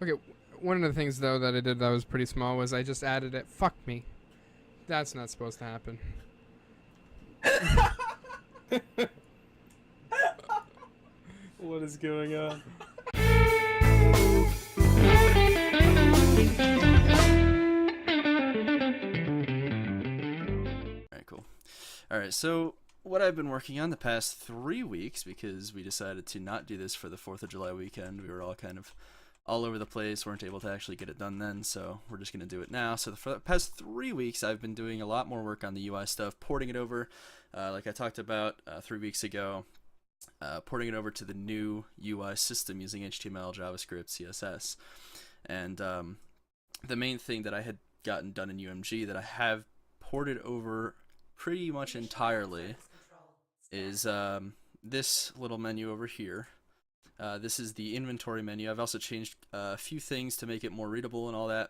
Okay, one of the things though that I did that was pretty small was I just added it. Fuck me. That's not supposed to happen. What is going on? Alright, cool. Alright, so what I've been working on the past 3 weeks, because we decided to not do this for the 4th of July weekend, we were all kind of all over the place, weren't able to actually get it done then, so we're just going to do it now. So for the past 3 weeks, I've been doing a lot more work on the UI stuff, porting it over, like I talked about 3 weeks ago, porting it over to the new UI system using HTML, JavaScript, CSS. And the main thing that I had gotten done in UMG that I have ported over pretty much entirely is this little menu over here. This is the inventory menu. I've also changed a few things to make it more readable and all that.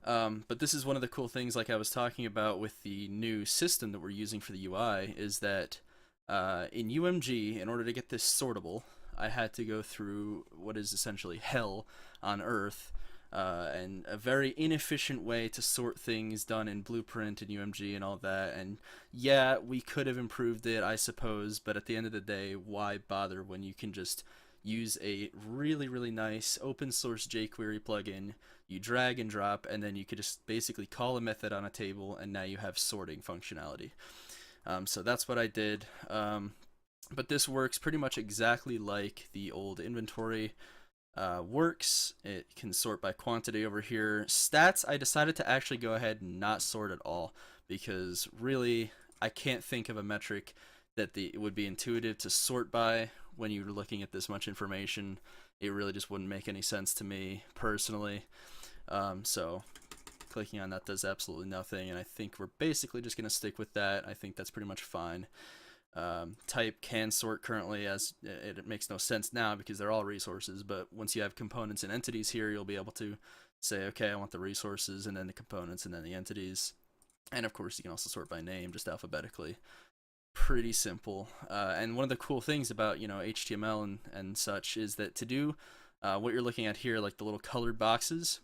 But this is one of the cool things, like I was talking about with the new system that we're using for the UI, is that in UMG, in order to get this sortable, I had to go through what is essentially hell on Earth, and a very inefficient way to sort things done in Blueprint and UMG and all that. And yeah, we could have improved it, I suppose, but at the end of the day, why bother when you can just use a really, really nice open source jQuery plugin, you drag and drop, and then you could just basically call a method on a table, and now you have sorting functionality. So that's what I did. But this works pretty much exactly like the old inventory works. It can sort by quantity over here. Stats, I decided to actually go ahead and not sort at all, because really I can't think of a metric that it would be intuitive to sort by when you're looking at this much information. It really just wouldn't make any sense to me personally. So clicking on that does absolutely nothing, and I think we're basically just going to stick with that. I think that's pretty much fine. Type can sort currently, as it makes no sense now because they're all resources, but once you have components and entities here, you'll be able to say, okay, I want the resources and then the components and then the entities. And of course you can also sort by name, just alphabetically. Pretty simple. And one of the cool things about, you know, HTML and such is that to do what you're looking at here, like the little colored boxes,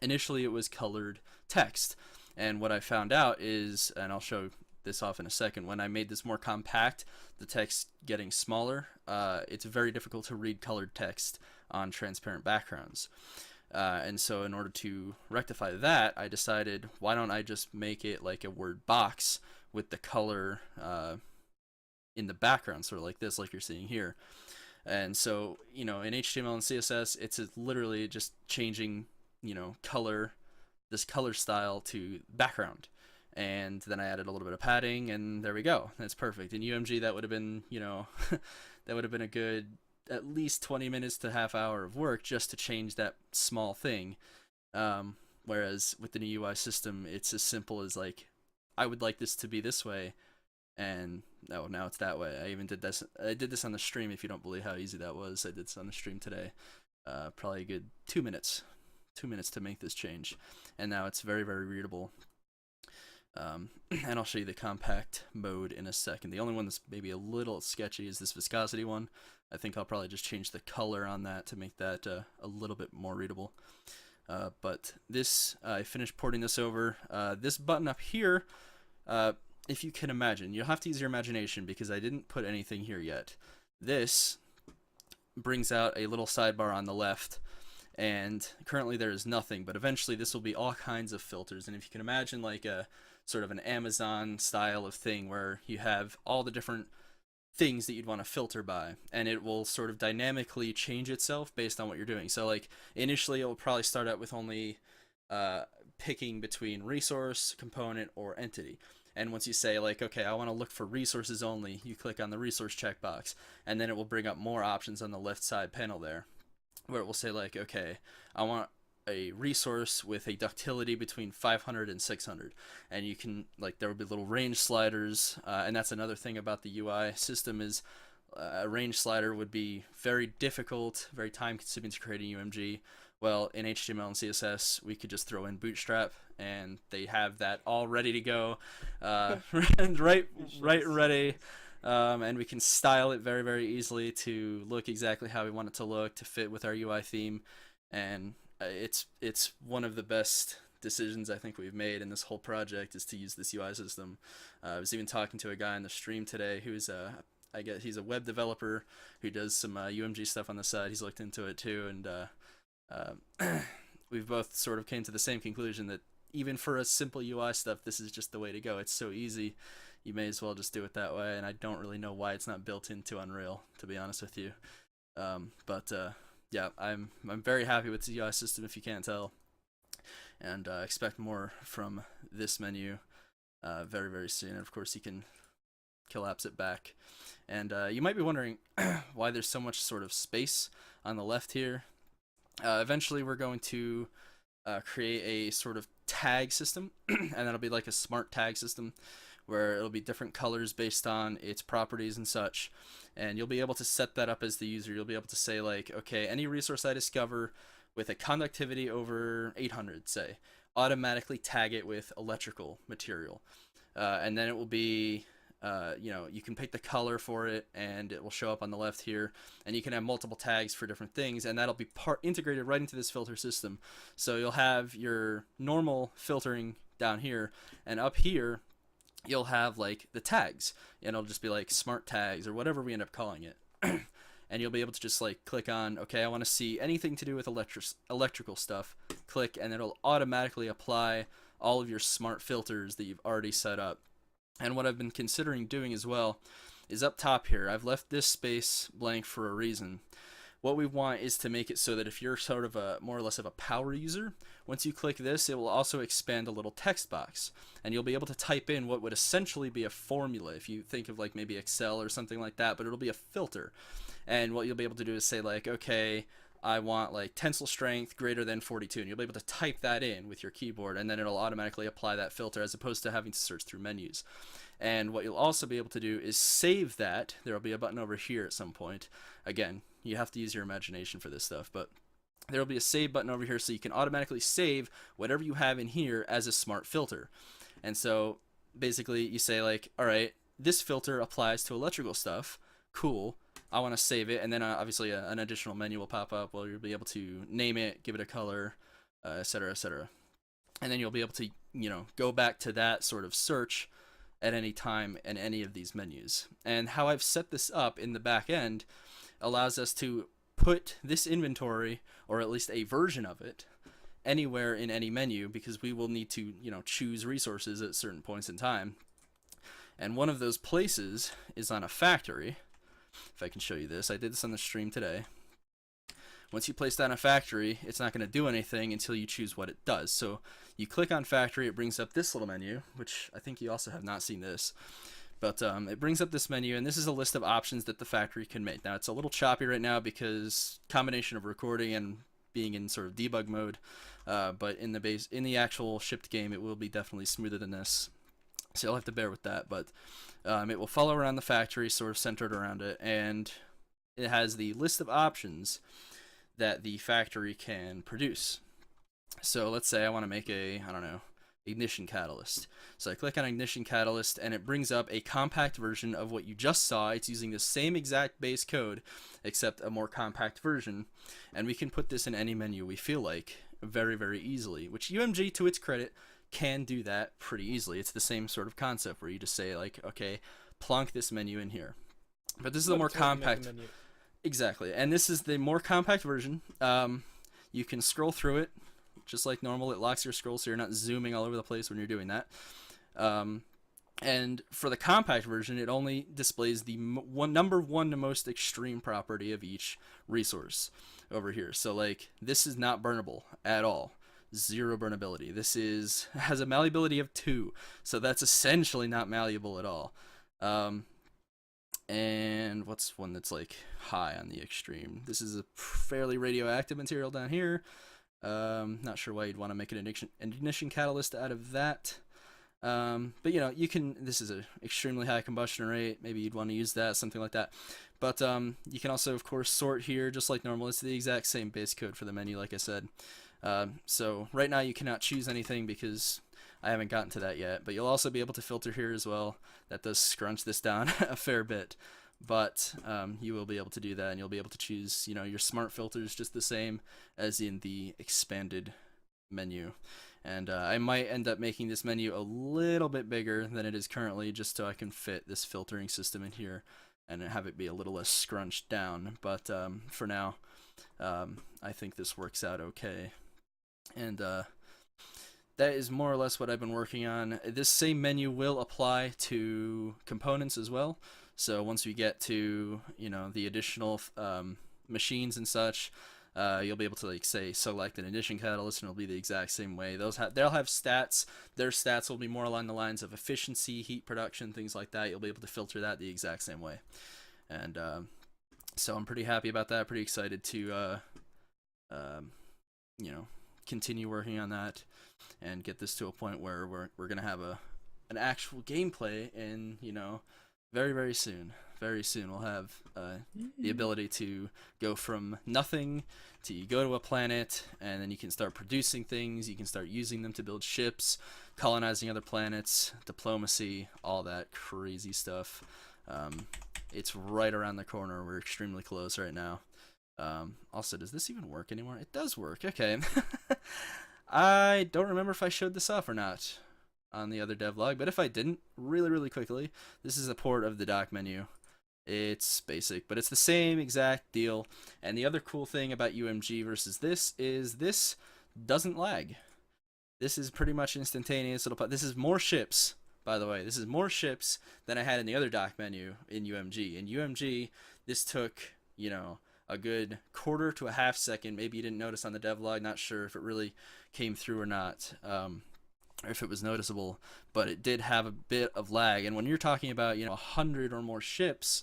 initially it was colored text. And what I found out is, and I'll show this off in a second, when I made this more compact, the text getting smaller, it's very difficult to read colored text on transparent backgrounds. And so in order to rectify that, I decided, why don't I just make it like a word box with the color in the background, sort of like this, like you're seeing here. And so, you know, in HTML and CSS, it's literally just changing, you know, this color style to background. And then I added a little bit of padding, and there we go. That's perfect. In UMG, that would have been, you know, that would have been a good at least 20 minutes to half hour of work just to change that small thing. Whereas with the new UI system, it's as simple as like, I would like this to be this way, and no, now it's that way. I even did this. I did this on the stream. If you don't believe how easy that was, I did this on the stream today. Probably a good 2 minutes. 2 minutes to make this change, and now it's very, very readable. And I'll show you the compact mode in a second. The only one that's maybe a little sketchy is this viscosity one. I think I'll probably just change the color on that to make that a little bit more readable. But this, I finished porting this over. This button up here, if you can imagine, you'll have to use your imagination because I didn't put anything here yet. This brings out a little sidebar on the left, and currently there is nothing, but eventually this will be all kinds of filters. And if you can imagine like a sort of an Amazon style of thing where you have all the different things that you'd want to filter by, and it will sort of dynamically change itself based on what you're doing. So like initially it will probably start out with only picking between resource, component, or entity. And once you say like, okay, I want to look for resources only, you click on the resource checkbox, and then it will bring up more options on the left side panel there, where it will say like, okay, I want a resource with a ductility between 500 and 600, and you can, like, there will be little range sliders, and that's another thing about the UI system is a range slider would be very difficult, very time consuming to create in UMG. Well, in HTML and CSS, we could just throw in Bootstrap, and they have that all ready to go, right ready. And we can style it very, very easily to look exactly how we want it to look, to fit with our UI theme. and it's one of the best decisions I think we've made in this whole project is to use this UI system. I was even talking to a guy on the stream today who's I guess he's a web developer who does some UMG stuff on the side. He's looked into it too, and we've both sort of came to the same conclusion that even for a simple UI stuff, this is just the way to go. It's so easy, you may as well just do it that way. And I don't really know why it's not built into Unreal, to be honest with you. But yeah, I'm very happy with the UI system, if you can't tell, and expect more from this menu very, very soon. And of course, you can collapse it back. And you might be wondering why there's so much sort of space on the left here. Eventually, we're going to create a sort of tag system, and that'll be like a smart tag system where it'll be different colors based on its properties and such. And you'll be able to set that up as the user. You'll be able to say like, okay, any resource I discover with a conductivity over 800, say, automatically tag it with electrical material. And then it will be, you know, you can pick the color for it and it will show up on the left here, and you can have multiple tags for different things, and that'll be integrated right into this filter system. So you'll have your normal filtering down here, and up here you'll have like the tags, and it'll just be like smart tags or whatever we end up calling it. And you'll be able to just like click on, okay, I want to see anything to do with electrical stuff, click, and it'll automatically apply all of your smart filters that you've already set up. And what I've been considering doing as well is up top here, I've left this space blank for a reason. What we want is to make it so that if you're sort of a more or less of a power user, once you click this, it will also expand a little text box, and you'll be able to type in what would essentially be a formula if you think of like maybe Excel or something like that, but it'll be a filter. And what you'll be able to do is say like, okay, I want like tensile strength greater than 42, and you'll be able to type that in with your keyboard, and then it'll automatically apply that filter as opposed to having to search through menus. And what you'll also be able to do is save that. There'll be a button over here at some point. Again, you have to use your imagination for this stuff, but there'll be a save button over here so you can automatically save whatever you have in here as a smart filter. And so basically you say like, all right, this filter applies to electrical stuff. Cool. I want to save it, and then obviously an additional menu will pop up where you'll be able to name it, give it a color, etc., etc. And then you'll be able to, you know, go back to that sort of search at any time in any of these menus. And how I've set this up in the back end allows us to put this inventory, or at least a version of it, anywhere in any menu, because we will need to, you know, choose resources at certain points in time. And one of those places is on a factory. If I can show you this, I did this on the stream today. Once you place that on a factory, it's not going to do anything until you choose what it does. So you click on factory, it brings up this little menu, which I think you also have not seen this. But it brings up this menu, and this is a list of options that the factory can make. Now, it's a little choppy right now because combination of recording and being in sort of debug mode. But in the actual shipped game, it will be definitely smoother than this. So you'll have to bear with that. But it will follow around the factory, sort of centered around it, and it has the list of options that the factory can produce. So let's say I want to make a, I don't know, ignition catalyst. So I click on ignition catalyst, and it brings up a compact version of what you just saw. It's using the same exact base code, except a more compact version. And we can put this in any menu we feel like very, very easily, which UMG, to its credit, can do that pretty easily. It's the same sort of concept where you just say like, okay, plonk this menu in here. But this is the more compact. Exactly, and this is the more compact version. You can scroll through it just like normal. It locks your scroll so you're not zooming all over the place when you're doing that. And for the compact version, it only displays the number one most extreme property of each resource over here. So like this is not burnable at all. 0 burnability. This has a malleability of 2, so that's essentially not malleable at all. And what's one that's like high on the extreme? This is a fairly radioactive material down here. Not sure why you'd want to make an ignition catalyst out of that. But you know, this is an extremely high combustion rate. Maybe you'd want to use that, something like that. But you can also, of course, sort here just like normal. It's the exact same base code for the menu, like I said. So right now you cannot choose anything because I haven't gotten to that yet, but you'll also be able to filter here as well. That does scrunch this down a fair bit, but you will be able to do that, and you'll be able to choose, your smart filters just the same as in the expanded menu. And I might end up making this menu a little bit bigger than it is currently, just so I can fit this filtering system in here and have it be a little less scrunched down. But for now, I think this works out okay. And that is more or less what I've been working on. This same menu will apply to components as well. So once we get to, the additional machines and such, you'll be able to, like, say, select an ignition catalyst, and it'll be the exact same way. They'll have stats. Their stats will be more along the lines of efficiency, heat production, things like that. You'll be able to filter that the exact same way. And so I'm pretty happy about that. Pretty excited to, continue working on that and get this to a point where we're gonna have an actual gameplay in, very, very soon. Very soon we'll have the ability to go from nothing to you go to a planet, and then you can start producing things. You can start using them to build ships, colonizing other planets, diplomacy, all that crazy stuff. It's right around the corner. We're extremely close right now. Also, does this even work anymore? It does work. Okay. I don't remember if I showed this off or not on the other devlog, but if I didn't, really, really quickly, this is a port of the dock menu. It's basic, but it's the same exact deal. And the other cool thing about UMG versus this is this doesn't lag. This is pretty much instantaneous. This is more ships, by the way. This is more ships than I had in the other dock menu in UMG. In UMG, this took, a good quarter to a half second. Maybe you didn't notice on the devlog. Not sure if it really came through or not. Or if it was noticeable, but it did have a bit of lag. And when you're talking about 100 or more ships,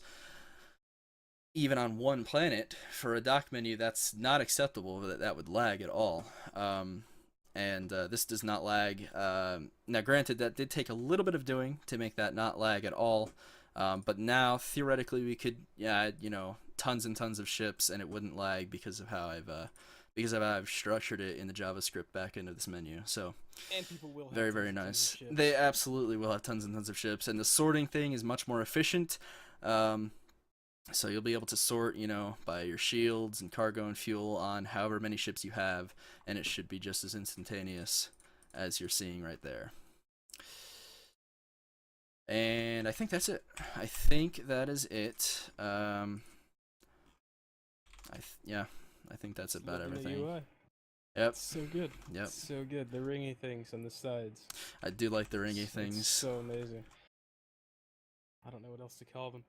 even on one planet, for a dock menu, that's not acceptable. That would lag at all. And this does not lag. Now, granted, that did take a little bit of doing to make that not lag at all. But now, theoretically, we could, tons and tons of ships, and it wouldn't lag because of how I've structured it in the JavaScript backend of this menu. So, and people will have very, very nice. They absolutely will have tons and tons of ships, and the sorting thing is much more efficient. So you'll be able to sort, by your shields and cargo and fuel on however many ships you have, and it should be just as instantaneous as you're seeing right there. And I think that's it. I think that is it. I think that's about everything. UI. Yep. It's so good. Yep. It's so good. The ringy things on the sides. I do like the ringy things. It's so amazing. I don't know what else to call them.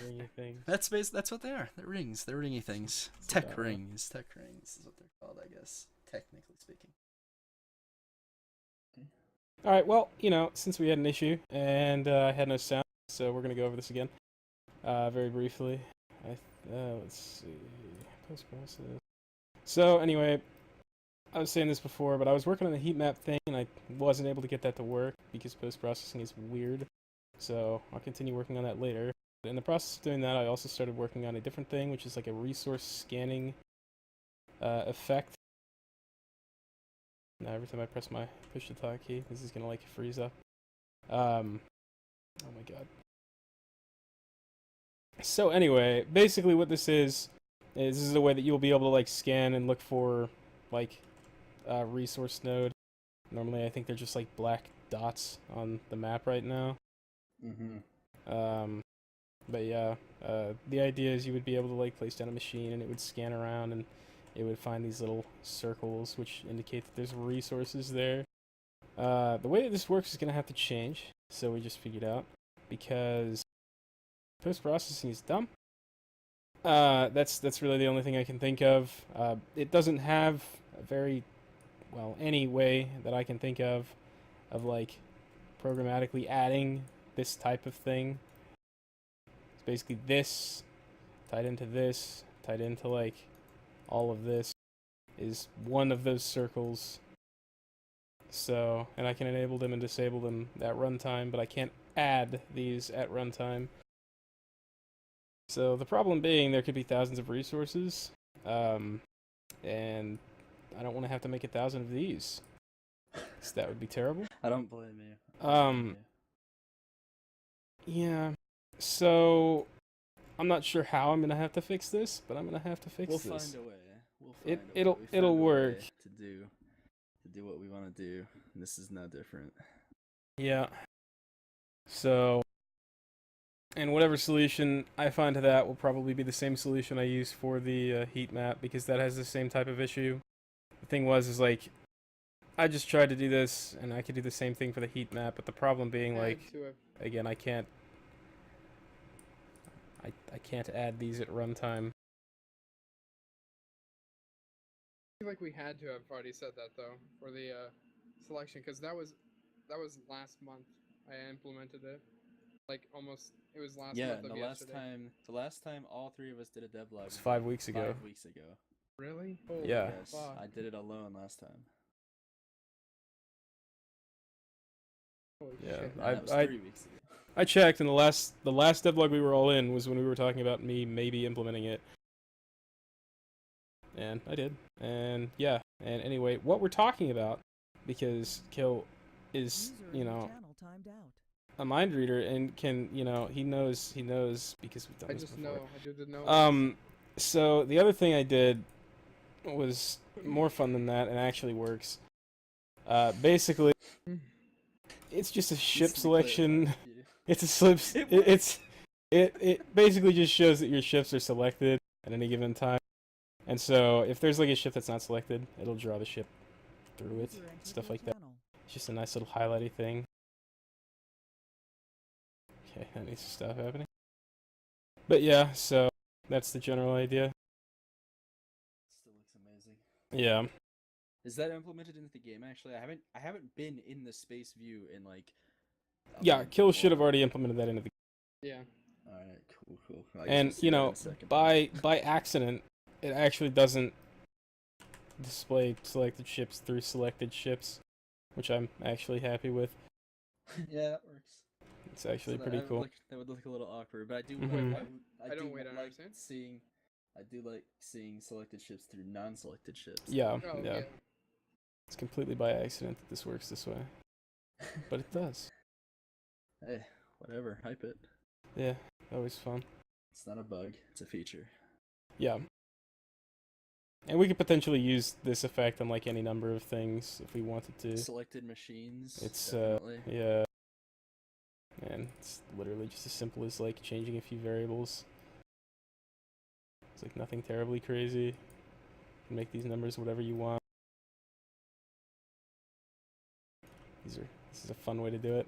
Ringy things. That's what they are. They're rings. They're ringy things. Tech rings. Tech rings is what they're called, I guess, technically speaking. All right. Well, since we had an issue and I had no sound, so we're gonna go over this again, very briefly. Let's see. Post-process. So anyway, I was saying this before, but I was working on the heat map thing, and I wasn't able to get that to work because post-processing is weird. So I'll continue working on that later. But in the process of doing that, I also started working on a different thing, which is like a resource scanning effect. Now every time I press my push-to-talk key, this is gonna freeze up. Oh my god. So anyway, basically what this is a way that you'll be able to scan and look for resource node. Normally I think they're just black dots on the map right now. But yeah, the idea is you would be able to place down a machine, and it would scan around, and it would find these little circles which indicate that there's resources there. The way that this works is gonna have to change, so we just figured out, because post-processing is dumb. That's really the only thing I can think of. It doesn't have any way that I can think of programmatically adding this type of thing. It's basically this tied into this, tied into all of this is one of those circles. So, and I can enable them and disable them at runtime, but I can't add these at runtime. So the problem being there could be thousands of resources, and I don't want to have to make 1,000 of these. So that would be terrible. I don't blame you. Yeah. So I'm not sure how I'm gonna have to fix this, but I'm gonna have to fix We'll this. find a way. We'll find It a way. it'll We it'll found a work. way to do what we want to do. And this is no different. Yeah. So, and whatever solution I find to that will probably be the same solution I use for the heat map, because that has the same type of issue. The thing is like, I just tried to do this, and I could do the same thing for the heat map, but the problem being like, again, I can't add these at runtime. I feel like we had to have already said that though for the selection, because that was last month I implemented it. Like almost, it was last month of yesterday. The last time all three of us did a devlog It was 5 weeks ago. 5 weeks ago. Really? Yeah. Yes, fuck. I did it alone last time. Holy Yeah, shit. And that was 3 weeks ago. I checked, and the last devlog we were all in was when we were talking about me maybe implementing it. And I did. And yeah. And anyway, what we're talking about, because Kill is, you know, a mind reader and can, you know, he knows because we've done this before. I just know. So the other thing I did was more fun than that and actually works. Basically, it's just a ship selection. It's a slip. It basically just shows that your ships are selected at any given time. And so if there's like a ship that's not selected, it'll draw the ship through it, stuff like that. It's just a nice little highlighty thing. Okay, that needs to stop happening. But yeah, so that's the general idea. Still looks amazing. Yeah. Is that implemented into the game? Actually, I haven't been in the space view in like. Yeah, Kill should have already implemented that into the game. Yeah. All right, cool. And you know, by accident, it actually doesn't display selected ships through selected ships, which I'm actually happy with. Yeah, that works. It's actually pretty cool. That would look a little awkward, but I do. I don't like understand. seeing. I do like seeing selected ships through non-selected ships. Yeah, Oh, yeah. It's completely by accident that this works this way, but it does. Hey, whatever. Hype it. Yeah, always fun. It's not a bug. It's a feature. Yeah. And we could potentially use this effect on like any number of things if we wanted to. Selected machines. It's definitely. yeah. And it's literally just as simple as like changing a few variables. It's like nothing terribly crazy. You can make these numbers whatever you want. This is a fun way to do it.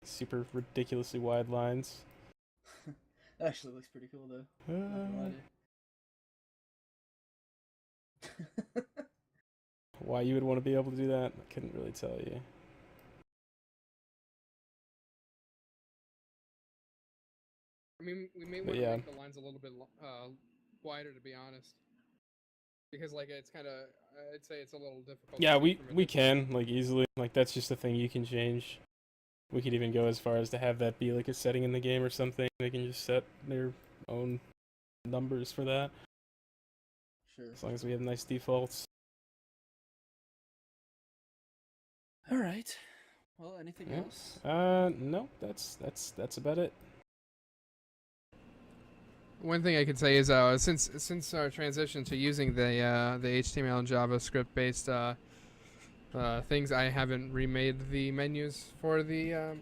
Super ridiculously wide lines. Actually looks pretty cool though. Not gonna lie to you. Why you would want to be able to do that, I couldn't really tell you. I mean, we may want to make the lines a little bit wider, to be honest, because like it's kind of, I'd say it's a little difficult. Yeah, we can like easily, like that's just a thing you can change. We could even go as far as to have that be like a setting in the game or something. They can just set their own numbers for that. Sure. As long as we have nice defaults. All right. Well, anything else? No, that's about it. One thing I could say is since our transition to using the HTML and JavaScript based things, I haven't remade the menus for the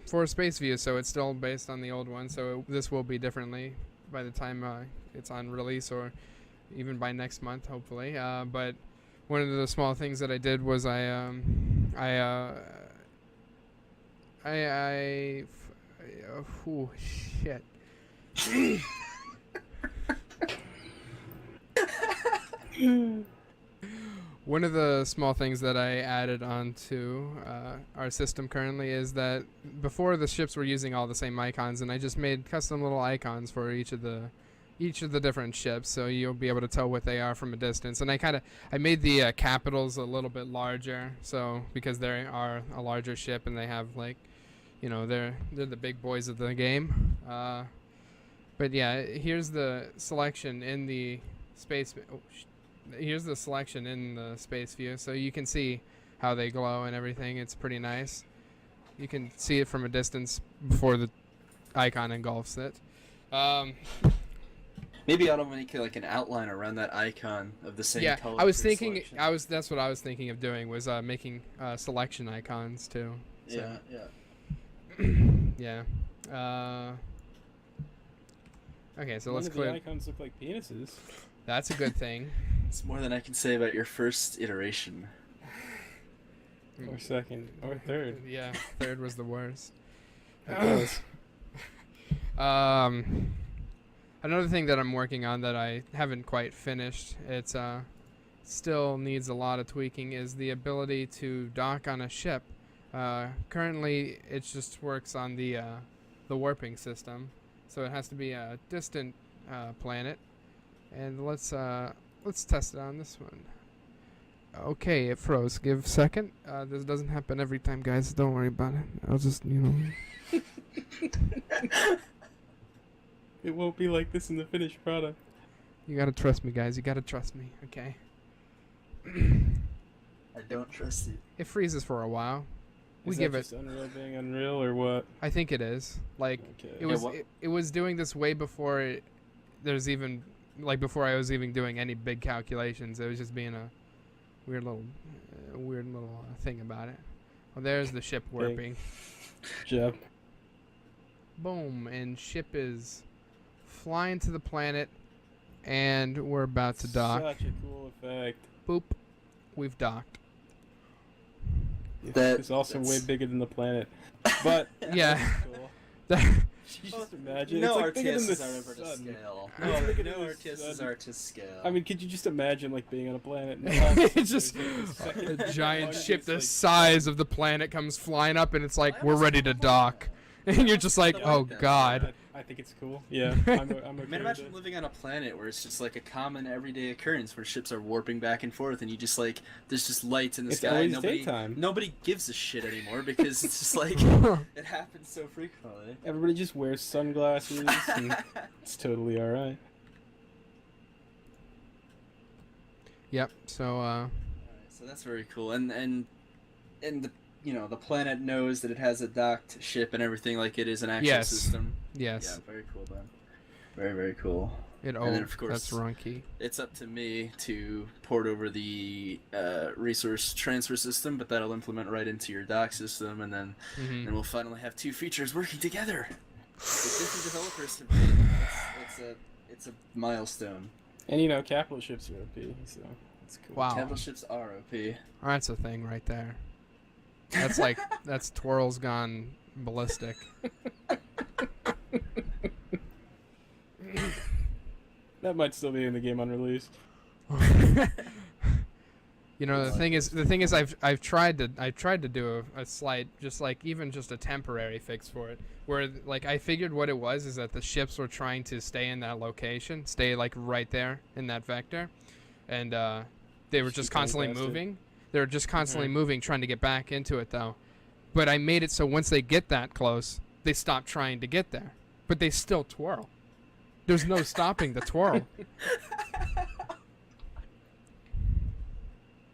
for Space View, so it's still based on the old one. So this will be differently by the time it's on release, or even by next month, hopefully. But one of the small things that I did was oh shit. One of the small things that I added onto our system currently is that before the ships were using all the same icons, and I just made custom little icons for each of the different ships, so you'll be able to tell what they are from a distance. And I made the capitals a little bit larger, so because they are a larger ship and they have like, you know, they're the big boys of the game. But yeah, here's the selection in the space. Here's the selection in the Space View, so you can see how they glow and everything. It's pretty nice. You can see it from a distance before icon engulfs it. Maybe I'll make like an outline around that icon of the same Yeah, color. I was for thinking. selection. That's what I was thinking of doing was making selection icons too. So, Yeah. yeah. Okay, so None let's of clear. the icons look like penises. That's a good thing. It's more than I can say about your first iteration. Or second, or third. Yeah, third was the worst. Okay. Another thing that I'm working on that I haven't quite finished, it's still needs a lot of tweaking, is the ability to dock on a ship. Currently, it just works on the warping system, so it has to be a distant planet. And let's test it on this one. Okay, it froze. Give a second. This doesn't happen every time, guys. Don't worry about it. I'll just, It won't be like this in the finished product. You gotta trust me, guys. You gotta trust me. Okay. I don't trust you. It freezes for a while. We Is give that it. just Unreal being Unreal or what? I think it is. Like Okay. it was. It was doing this way before there's even before I was even doing any big calculations. It was just being a weird little thing about it. Well, there's the ship warping. Jeb. Boom, and ship is flying to the planet, and we're about to dock. Such a cool effect. Boop, we've docked. It's also way bigger than the planet. But Yeah. cool. Just Just imagine. no it's like bigger than the RTSs are ever to sun. scale. No, No, it's bigger no than the RTSs sun. are to scale. I mean, could you just imagine like being on a planet? And It's just a giant ship the size of the planet comes flying up, and it's like, we're ready to dock. And you're just like, oh god. I think it's cool. Yeah, I'm okay Man, with imagine it. living on a planet where it's just like a common everyday occurrence where ships are warping back and forth, and you just like there's just lights in the It's sky. always daytime. Nobody gives a shit anymore because it's just like it happens so frequently. Everybody just wears sunglasses, and it's totally all right. Yep. So Alright, so that's very cool, and the the planet knows that it has a docked ship and everything, like it is an actual Yes. system. yes, Yeah, very cool, man. Very, very cool. it. and then, of course, that's the wrong key. It's up to me to port over the resource transfer system, but that'll implement right into your dock system, and then Hmm. we'll finally have two features working together. With different developers to be. It's a milestone. And capital ships are OP, so it's cool. Wow. Capital ships are OP. That's a thing right there. That's that's twirls gone ballistic. That might still be in the game unreleased. The thing is, I've tried to do a slight, just a temporary fix for it, where I figured what it was is that the ships were trying to stay in that location, stay right there in that vector, and they were just constantly moving. They were just constantly moving, trying to get back into it though. But I made it so once they get that close, they stop trying to get there, but they still twirl. There's no stopping the twirl.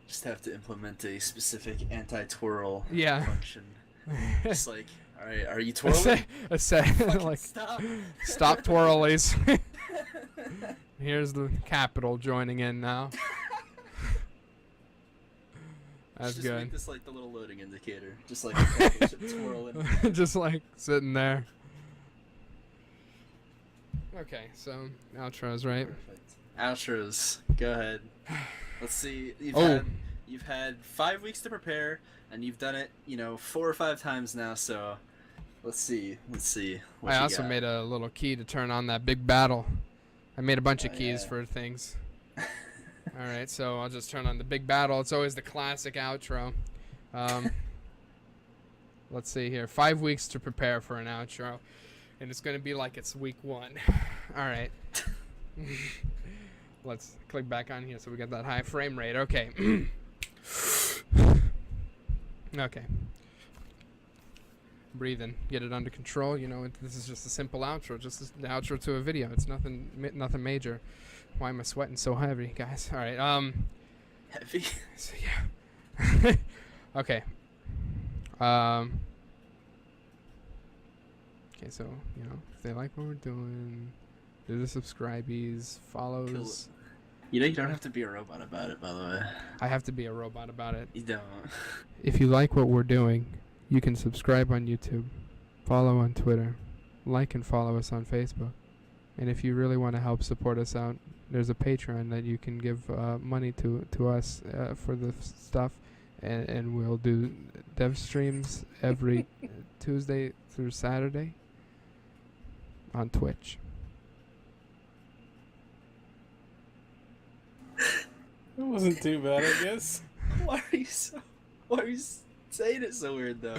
Just have to implement a specific anti-twirl Yeah. function. Just all right, are you twirling? Fucking stop. Stop twirlies. Here's the capital joining in now. That's Just good. make this the little loading indicator. Just a capital ship twirling. Just sitting there. Okay, so outros, right? Perfect. Outros. Go ahead. Let's see. Oh. You've had 5 weeks to prepare, and you've done it, 4 or 5 times now. So, let's see. What I you also got. made a little key to turn on that big battle. I made a bunch of Oh, keys yeah. for things. All right, so I'll just turn on the big battle. It's always the classic outro. Let's see here. 5 weeks to prepare for an outro, and it's gonna be like it's week 1. All right. Let's click back on here so we get that high frame rate. Okay. Okay. Breathe in. Get it under control. This is just a simple outro. Just the outro to a video. It's nothing major. Why am I sweating so heavy, guys? All right. Heavy. So, yeah. Okay. Okay, so if they like what we're doing, they're the subscribees, follows. You don't have to be a robot about it, by the way. I have to be a robot about it. You don't. If you like what we're doing, you can subscribe on YouTube, follow on Twitter, like and follow us on Facebook. And if you really want to help support us out, there's a Patreon that you can give money to us for the stuff. And we'll do dev streams every Tuesday through Saturday on Twitch. It wasn't too bad, I guess. Why are you saying it so weird though?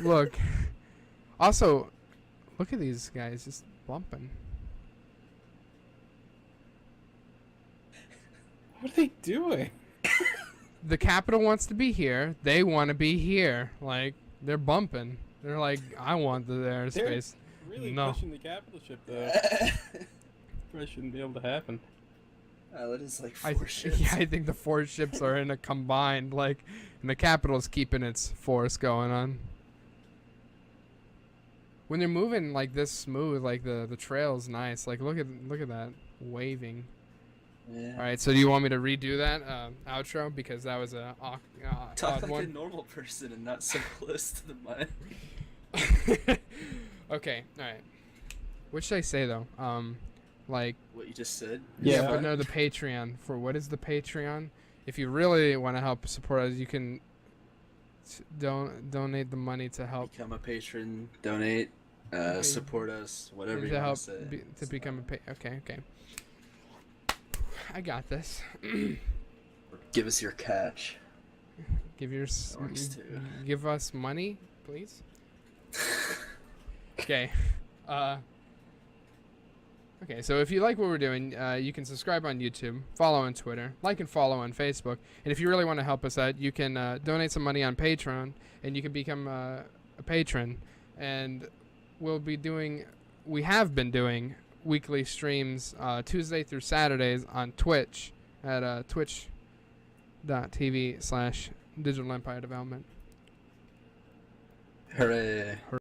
Look. Also, look at these guys just bumping. What are they doing? The Capitol wants to be here. They want to be here. Like, they're bumping. They're like, I want the airspace. Really No. pushing the capital ship, though. Probably shouldn't be able to happen. That is like 4 ships. Yeah, I think the 4 ships are in a combined, like, and the Capitol's keeping its force going on. When they're moving like this smooth, like the trail's nice. Like, look at that waving. Yeah. All right, so do you want me to redo that outro because that was a Talk odd like one? a normal person and not so close to the mic. Okay, all right. What should I say though? Like, What you just said? Yeah. but no, the Patreon. For what is the Patreon? If you really want to help support us, you can donate the money to help Become a patron, donate, support us, whatever you to want help to say. to become a okay. I got this. Give us your catch. Give your Works too. give us money, please. Okay. Okay, so if you like what we're doing, you can subscribe on YouTube, follow on Twitter, like and follow on Facebook. And if you really want to help us out, you can donate some money on Patreon, and you can become a patron. And we have been doing weekly streams Tuesday through Saturdays on Twitch at twitch.tv/Digital Empire Development. Hooray.